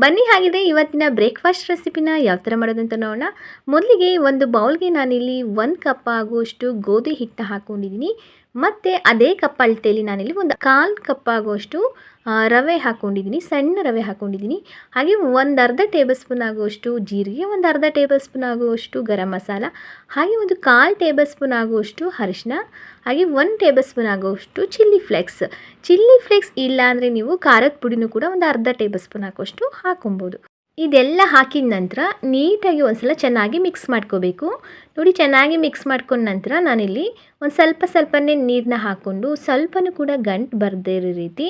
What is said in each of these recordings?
ಬನ್ನಿ ಹಾಗಿದ್ರೆ ಇವತ್ತಿನ ಬ್ರೇಕ್ಫಾಸ್ಟ್ ರೆಸಿಪಿನ ಯಾವ ಥರ ಮಾಡೋದಂತ ನೋಡೋಣ. ಮೊದಲಿಗೆ ಒಂದು ಬೌಲ್ಗೆ ನಾನಿಲ್ಲಿ 1 ಕಪ್ ಆಗುವಷ್ಟು ಗೋಧಿ ಹಿಟ್ಟನ್ನ ಹಾಕ್ಕೊಂಡಿದ್ದೀನಿ. ಮತ್ತು ಅದೇ ಕಪ್ ಅಳತೆಯಲ್ಲಿ ನಾನಿಲ್ಲಿ ಒಂದು 1/4 ಕಪ್ ಆಗುವಷ್ಟು ರವೆ ಹಾಕ್ಕೊಂಡಿದ್ದೀನಿ, ಸಣ್ಣ ರವೆ ಹಾಕ್ಕೊಂಡಿದ್ದೀನಿ. ಹಾಗೆ ಒಂದು ಅರ್ಧ ಟೇಬಲ್ ಸ್ಪೂನ್ ಆಗುವಷ್ಟು ಜೀರಿಗೆ, ಒಂದು ಅರ್ಧ ಟೇಬಲ್ ಸ್ಪೂನ್ ಆಗುವಷ್ಟು ಗರಂ ಮಸಾಲ, ಹಾಗೆ ಒಂದು 1/4 ಟೇಬಲ್ ಸ್ಪೂನ್ ಆಗುವಷ್ಟು ಅರಿಶಿನ, ಹಾಗೆ 1 ಟೇಬಲ್ ಸ್ಪೂನ್ ಆಗುವಷ್ಟು ಚಿಲ್ಲಿ ಫ್ಲೇಕ್ಸ್ ಇಲ್ಲ ಅಂದರೆ ನೀವು ಖಾರದ ಪುಡಿನೂ ಕೂಡ ಒಂದು ಅರ್ಧ ಟೇಬಲ್ ಸ್ಪೂನ್ ಹಾಕುವಷ್ಟು ಹಾಕೊಬೋದು. ಇದೆಲ್ಲ ಹಾಕಿದ ನಂತರ ನೀಟಾಗಿ ಒಂದು ಸಲ ಚೆನ್ನಾಗಿ ಮಿಕ್ಸ್ ಮಾಡ್ಕೋಬೇಕು. ನೋಡಿ, ಚೆನ್ನಾಗಿ ಮಿಕ್ಸ್ ಮಾಡ್ಕೊಂಡ ನಂತರ ನಾನಿಲ್ಲಿ ಒಂದು ಸ್ವಲ್ಪನೇ ನೀರನ್ನ ಹಾಕ್ಕೊಂಡು ಸ್ವಲ್ಪನೂ ಕೂಡ ಗಂಟು ಬರದೇ ಇರೋ ರೀತಿ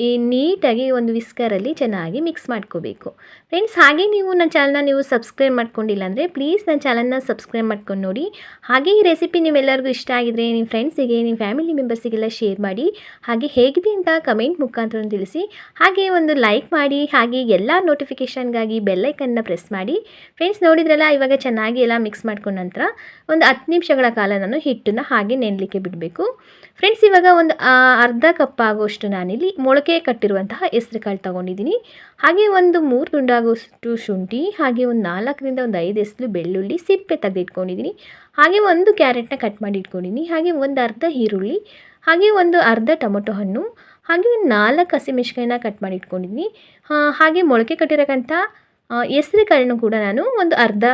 ಈ ನೀಟಾಗಿ ಒಂದು ವಿಸ್ಕರಲ್ಲಿ ಚೆನ್ನಾಗಿ ಮಿಕ್ಸ್ ಮಾಡ್ಕೋಬೇಕು. ಫ್ರೆಂಡ್ಸ್, ಹಾಗೆ ನೀವು ನನ್ನ ಚಾನಲ್ನ ಸಬ್ಸ್ಕ್ರೈಬ್ ಮಾಡ್ಕೊಂಡಿಲ್ಲ ಅಂದರೆ ಪ್ಲೀಸ್ ನನ್ನ ಚಾನಲ್ನ ಸಬ್ಸ್ಕ್ರೈಬ್ ಮಾಡ್ಕೊಂಡು ನೋಡಿ. ಹಾಗೆ ಈ ರೆಸಿಪಿ ನಿಮ್ಮೆಲ್ಲರಿಗೂ ಇಷ್ಟ ಆಗಿದ್ರೆ ನಿಮ್ಮ ಫ್ರೆಂಡ್ಸಿಗೆ, ನಿಮ್ಮ ಫ್ಯಾಮಿಲಿ ಮೆಂಬರ್ಸಿಗೆಲ್ಲ ಶೇರ್ ಮಾಡಿ. ಹಾಗೆ ಹೇಗಿದೆ ಅಂತ ಕಮೆಂಟ್ ಮುಖಾಂತರ ತಿಳಿಸಿ. ಹಾಗೆ ಒಂದು ಲೈಕ್ ಮಾಡಿ. ಹಾಗೆ ಎಲ್ಲ ನೋಟಿಫಿಕೇಷನ್ಗಾಗಿ ಬೆಲ್ಲೈಕನ್ನ ಪ್ರೆಸ್ ಮಾಡಿ. ಫ್ರೆಂಡ್ಸ್, ನೋಡಿದ್ರಲ್ಲ, ಇವಾಗ ಚೆನ್ನಾಗಿ ಎಲ್ಲ ಮಿಕ್ಸ್ ಮಾಡ್ಕೊಂಡ ನಂತರ ಒಂದು 10 ನಿಮಿಷಗಳ ಕಾಲ ನಾನು ಹಿಟ್ಟನ್ನು ಹಾಗೆ ನೆನಲಿಕ್ಕೆ ಬಿಡಬೇಕು. ಫ್ರೆಂಡ್ಸ್, ಇವಾಗ ಒಂದು ಅರ್ಧ ಕಪ್ ಆಗುವಷ್ಟು ನಾನಿಲ್ಲಿ ಮೊಳಕೆ ಕಟ್ಟಿರುವಂತಹ ಹೆಸರು ಕಾಳು ತೊಗೊಂಡಿದ್ದೀನಿ. ಹಾಗೆ ಒಂದು 3 ತುಂಡಾಗುವಷ್ಟು ಶುಂಠಿ, ಹಾಗೆ ಒಂದು 4ರಿಂದ 5 ಎಸಳು ಬೆಳ್ಳುಳ್ಳಿ ಸಿಪ್ಪೆ ತೆಗೆದಿಟ್ಕೊಂಡಿದ್ದೀನಿ. ಹಾಗೆ ಒಂದು ಕ್ಯಾರೆಟ್ನ ಕಟ್ ಮಾಡಿ ಇಟ್ಕೊಂಡಿದ್ದೀನಿ. ಹಾಗೆ ಒಂದು ಅರ್ಧ ಈರುಳ್ಳಿ, ಹಾಗೆ ಒಂದು ಅರ್ಧ ಟೊಮೊಟೊ ಹಣ್ಣು, ಹಾಗೆ ಒಂದು 4 ಹಸಿಮೆಣಸಿನಕಾಯಿನ ಕಟ್ ಮಾಡಿ ಇಟ್ಕೊಂಡಿದ್ದೀನಿ. ಹಾಗೆ ಮೊಳಕೆ ಕಟ್ಟಿರೋಕ್ಕಂಥ ಹೆಸರು ಕಾಳನ್ನು ಕೂಡ ನಾನು ಒಂದು ಅರ್ಧ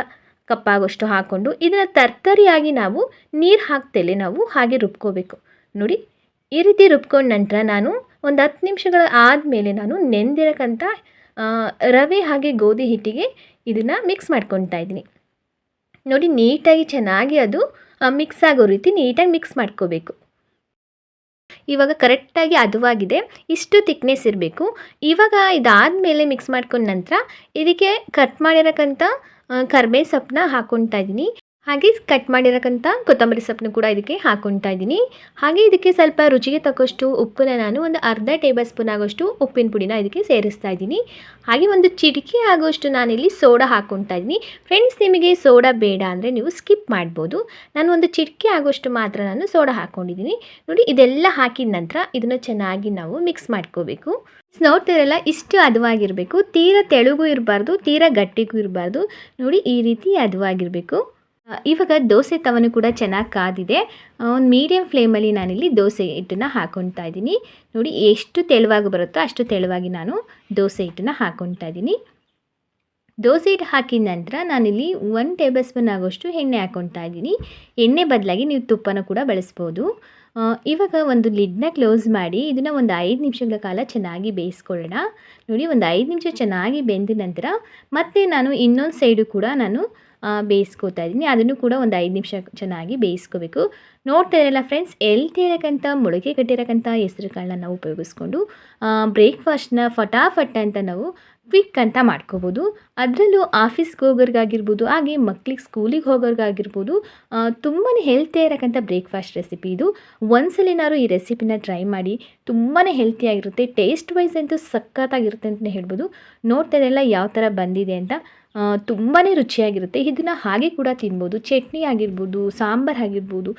ಕಪ್ ಆಗೋಷ್ಟು ಹಾಕ್ಕೊಂಡು ಇದನ್ನು ತರ್ತರಿಯಾಗಿ ನಾವು ನೀರು ಹಾಕ್ತೇಲೆ ನಾವು ಹಾಗೆ ರುಬ್ಕೋಬೇಕು. ನೋಡಿ, ಈ ರೀತಿ ರುಬ್ಕೊಂಡ ನಂತರ ನಾನು ಒಂದು 10 ನಿಮಿಷಗಳ ಆದಮೇಲೆ ನಾನು ನೆಂದಿರೋಕ್ಕಂಥ ರವೆ ಹಾಗೆ ಗೋಧಿ ಹಿಟ್ಟಿಗೆ ಇದನ್ನು ಮಿಕ್ಸ್ ಮಾಡ್ಕೊತಾ ಇದ್ದೀನಿ. ನೋಡಿ, ನೀಟಾಗಿ ಚೆನ್ನಾಗಿ ಅದು ಮಿಕ್ಸ್ ಆಗೋ ರೀತಿ ನೀಟಾಗಿ ಮಿಕ್ಸ್ ಮಾಡ್ಕೋಬೇಕು. ಇವಾಗ ಕರೆಕ್ಟಾಗಿ ಹದವಾಗಿದೆ, ಇಷ್ಟು ತಿಕ್ನೆಸ್ ಇರಬೇಕು. ಇವಾಗ ಇದಾದಮೇಲೆ ಮಿಕ್ಸ್ ಮಾಡ್ಕೊಂಡ ನಂತರ ಇದಕ್ಕೆ ಕಟ್ ಮಾಡಿರೋಕ್ಕಂಥ ಕರಿಬೇವು ಸೊಪ್ಪನ್ನ ಹಾಕ್ಕೊತಾ ಇದ್ದೀನಿ. ಹಾಗೆ ಕಟ್ ಮಾಡಿರೋಕ್ಕಂಥ ಕೊತ್ತಂಬರಿ ಸೊಪ್ಪನ್ನು ಕೂಡ ಇದಕ್ಕೆ ಹಾಕ್ಕೊತಾ ಇದ್ದೀನಿ. ಹಾಗೆ ಇದಕ್ಕೆ ಸ್ವಲ್ಪ ರುಚಿಗೆ ತಕ್ಕಷ್ಟು ಉಪ್ಪನ್ನ ನಾನು ಒಂದು ಅರ್ಧ ಟೇಬಲ್ ಸ್ಪೂನ್ ಆಗೋಷ್ಟು ಉಪ್ಪಿನ ಪುಡಿನ ಇದಕ್ಕೆ ಸೇರಿಸ್ತಾ ಇದ್ದೀನಿ. ಹಾಗೆ ಒಂದು ಚಿಟಿಕೆ ಆಗೋಷ್ಟು ನಾನಿಲ್ಲಿ ಸೋಡಾ ಹಾಕ್ಕೊತಾ ಇದ್ದೀನಿ. ಫ್ರೆಂಡ್ಸ್, ನಿಮಗೆ ಸೋಡಾ ಬೇಡ ಅಂದರೆ ನೀವು ಸ್ಕಿಪ್ ಮಾಡ್ಬೋದು. ನಾನು ಒಂದು ಚಿಟಿಕೆ ಆಗೋಷ್ಟು ಮಾತ್ರ ನಾನು ಸೋಡಾ ಹಾಕ್ಕೊಂಡಿದ್ದೀನಿ. ನೋಡಿ, ಇದೆಲ್ಲ ಹಾಕಿದ ನಂತರ ಇದನ್ನು ಚೆನ್ನಾಗಿ ನಾವು ಮಿಕ್ಸ್ ಮಾಡ್ಕೋಬೇಕು. ನೋಡ್ತಿರಲ್ಲ, ಇಷ್ಟು ಹದವಾಗಿರಬೇಕು. ತೀರಾ ತೆಳುಗೂ ಇರಬಾರ್ದು, ತೀರಾ ಗಟ್ಟಿಗೂ ಇರಬಾರ್ದು. ನೋಡಿ, ಈ ರೀತಿ ಹದವಾಗಿರಬೇಕು. ಇವಾಗ ದೋಸೆ ತವನು ಕೂಡ ಚೆನ್ನಾಗಿ ಕಾದಿದೆ. ಒಂದು ಮೀಡಿಯಮ್ ಫ್ಲೇಮಲ್ಲಿ ನಾನಿಲ್ಲಿ ದೋಸೆ ಹಿಟ್ಟನ್ನು ಹಾಕ್ಕೊತಾ ಇದ್ದೀನಿ. ನೋಡಿ, ಎಷ್ಟು ತೆಳುವಾಗಿ ಬರುತ್ತೋ ಅಷ್ಟು ತೆಳುವಾಗಿ ನಾನು ದೋಸೆ ಹಿಟ್ಟನ್ನು ಹಾಕ್ಕೊತಾ ಇದ್ದೀನಿ. ದೋಸೆ ಹಿಟ್ಟು ಹಾಕಿದ ನಂತರ ನಾನಿಲ್ಲಿ 1 ಟೇಬಲ್ ಸ್ಪೂನ್ ಆಗೋಷ್ಟು ಎಣ್ಣೆ ಹಾಕ್ಕೊತಾ ಇದ್ದೀನಿ. ಎಣ್ಣೆ ಬದಲಾಗಿ ನೀವು ತುಪ್ಪನ ಕೂಡ ಬಳಸ್ಬೋದು. ಇವಾಗ ಒಂದು ಲಿಡ್ನ ಕ್ಲೋಸ್ ಮಾಡಿ ಇದನ್ನು ಒಂದು 5 ನಿಮಿಷಗಳ ಕಾಲ ಚೆನ್ನಾಗಿ ಬೇಯಿಸ್ಕೊಳ್ಳೋಣ. ನೋಡಿ, ಒಂದು 5 ನಿಮಿಷ ಚೆನ್ನಾಗಿ ಬೆಂದ ನಂತರ ಮತ್ತೆ ನಾನು ಇನ್ನೊಂದು ಸೈಡು ಕೂಡ ನಾನು ಬೇಯಿಸ್ಕೋತಾ ಇದ್ದೀನಿ. ಅದನ್ನು ಕೂಡ ಒಂದು 5 ನಿಮಿಷ ಚೆನ್ನಾಗಿ ಬೇಯಿಸ್ಕೋಬೇಕು. ನೋಡ್ತಾ ಇರಲ್ಲ ಫ್ರೆಂಡ್ಸ್, ಹೆಲ್ತಿ ಇರೋಕ್ಕಂಥ ಮೊಳಕೆ ಕಟ್ಟಿರೋಕ್ಕಂಥ ಹೆಸರು ಕಾಳನ್ನ ನಾವು ಉಪಯೋಗಿಸ್ಕೊಂಡು ಬ್ರೇಕ್ಫಾಸ್ಟ್ನ ಫಟಾಫಟ್ ಅಂತ ನಾವು ಕ್ವಿಕ್ ಅಂತ ಮಾಡ್ಕೋಬೋದು. ಅದರಲ್ಲೂ ಆಫೀಸ್ಗೆ ಹೋಗೋರ್ಗಾಗಿರ್ಬೋದು, ಹಾಗೆ ಮಕ್ಳಿಗೆ ಸ್ಕೂಲಿಗೆ ಹೋಗೋರ್ಗಾಗಿರ್ಬೋದು, ತುಂಬಾ ಹೆಲ್ತಿ ಇರೋಕ್ಕಂಥ ಬ್ರೇಕ್ಫಾಸ್ಟ್ ರೆಸಿಪಿ ಇದು. ಒಂದ್ಸಲಿನಾರು ಈ ರೆಸಿಪಿನ ಟ್ರೈ ಮಾಡಿ. ತುಂಬಾ ಹೆಲ್ತಿಯಾಗಿರುತ್ತೆ, ಟೇಸ್ಟ್ ವೈಸ್ ಅಂತೂ ಸಖತ್ತಾಗಿರುತ್ತೆ ಅಂತಲೇ ಹೇಳ್ಬೋದು. ನೋಡ್ತಾ ಇರಲ್ಲ ಯಾವ ಥರ ಬಂದಿದೆ ಅಂತ. ತುಂಬಾ ರುಚಿಯಾಗಿರುತ್ತೆ. ಇದನ್ನು ಹಾಗೆ ಕೂಡ ತಿನ್ಬೋದು. ಚಟ್ನಿ ಆಗಿರ್ಬೋದು, ಸಾಂಬಾರು ಆಗಿರ್ಬೋದು,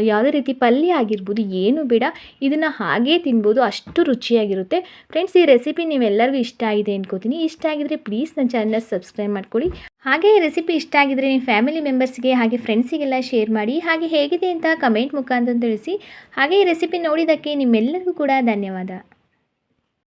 ಯಾವುದೇ ರೀತಿ ಪಲ್ಯ ಆಗಿರ್ಬೋದು, ಏನು ಬೇಡ, ಇದನ್ನು ಹಾಗೇ ತಿನ್ಬೋದು. ಅಷ್ಟು ರುಚಿಯಾಗಿರುತ್ತೆ. ಫ್ರೆಂಡ್ಸ್, ಈ ರೆಸಿಪಿ ನೀವೆಲ್ಲರಿಗೂ ಇಷ್ಟ ಆಗಿದೆ ಅನ್ಕೋತೀನಿ. ಇಷ್ಟ ಆಗಿದ್ರೆ ಪ್ಲೀಸ್ ನನ್ನ ಚಾನಲ್ನ ಸಬ್ಸ್ಕ್ರೈಬ್ ಮಾಡ್ಕೊಳ್ಳಿ. ಹಾಗೆ ಈ ರೆಸಿಪಿ ಇಷ್ಟ ಆಗಿದ್ರೆ ನಿಮ್ಮ ಫ್ಯಾಮಿಲಿ ಮೆಂಬರ್ಸ್ಗೆ ಹಾಗೆ ಫ್ರೆಂಡ್ಸಿಗೆಲ್ಲ ಶೇರ್ ಮಾಡಿ. ಹಾಗೆ ಹೇಗಿದೆ ಅಂತ ಕಮೆಂಟ್ ಮುಖಾಂತರ ತಿಳಿಸಿ. ಹಾಗೆ ಈ ರೆಸಿಪಿ ನೋಡಿದ್ದಕ್ಕೆ ನಿಮ್ಮೆಲ್ಲರಿಗೂ ಕೂಡ ಧನ್ಯವಾದ.